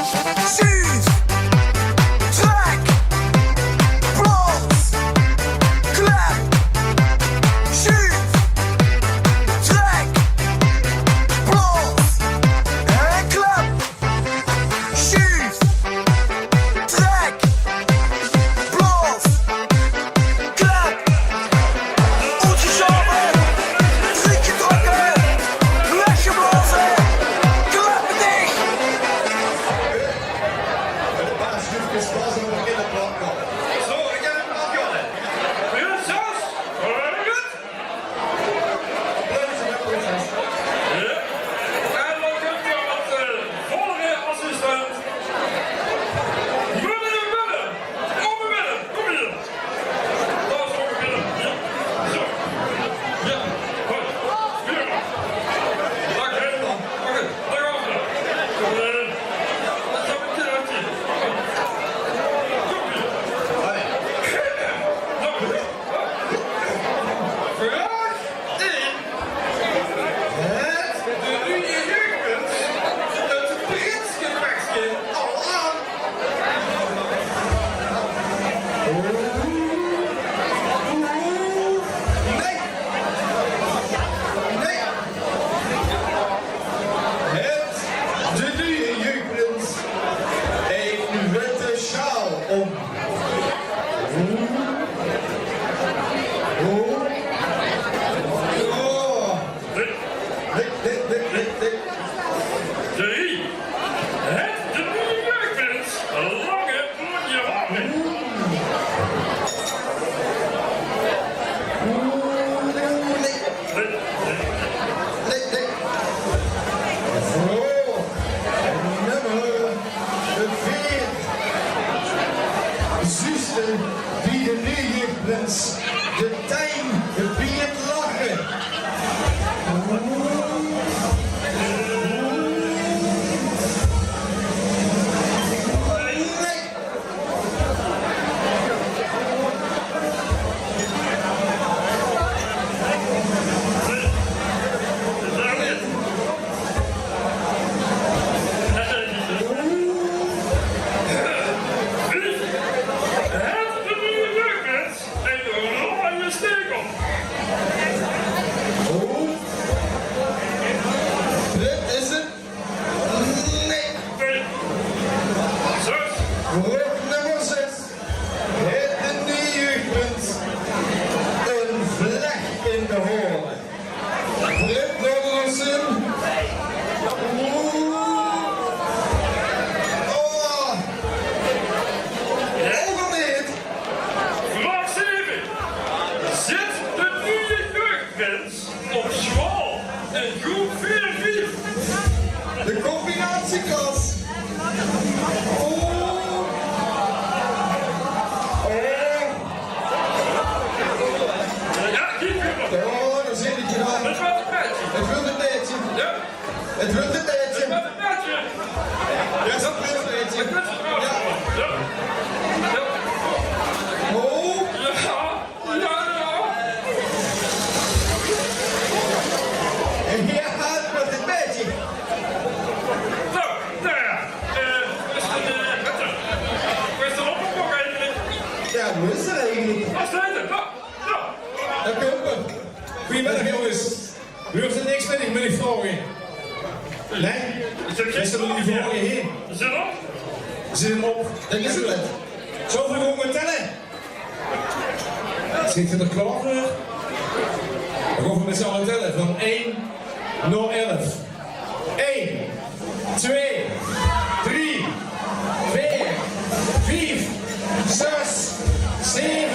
Schief, trek, plots, klep. Schief, trek, plots en klep. Schief, trek, plots, klep. Oortje samen, drietje trokken, weggeblazen, kleppen dicht. Een paar stukjes was er nog in de platkant. Zo, ik heb hem afgehaald. Prinses, goed. Applaus voor prinses. Ja. En dan komt er wat volgende assistent. Willem. Over Willem, kom hier. Dat is over Willem. Ja. Zo. Ja. Goed. Weer maar. Dag Willem. Oké, daar gaan we. Dat is een keertje. Kom hier. Vraag 1. Het de nieuwe jeugdpunt, het Prinsgevechtje al aan. Nee. Nee. Het de nieuwe jeugdprins heeft een witte sjaal om. Oh. Dik. 3. Het de nieuwe jeugdpunt, lange blonde haren. Nee. Oh. Nummer 4. Zuster, wie de nieuwe jeugdprins de tuin gebied lachen. Nee. Oh. Dit is het. Nee. Woord nummer 6. Het de nieuwe jeugdprins een vleg in de hoorn. Flip Robinson. Oh. Overleed. Vraag 7. Zit de nieuwe jeugdprins op schwal en groep 4-4? De combinatieklas. Oh. Ja, die weer. Oh, dan zit ik hier aan. Het wordt een beetje. Het wil een beetje. Ja, Het wil een het beetje. wordt een beetje. Ja, dat wil een beetje. Het wordt een beetje. Ja. Ja. Oh. Ja. En hier gaat het een beetje. Zo, nou ja. Is het Wetter? Waar is de opperblok eigenlijk? Ja, hoe is het eigenlijk? Waar staat het? Ja. Dat komt. Goedemiddag jongens. U hoeft er niks met die vragen. Nee? Is er Is er nog die vragen heen? Zit op? Zit hem op. Dat is het. Zo we gewoon tellen. Zit je er klaar voor? Dan gaan we met z'n allen tellen. Van 1 naar 11. 1, 2, 3, 4, 5, 6, 7,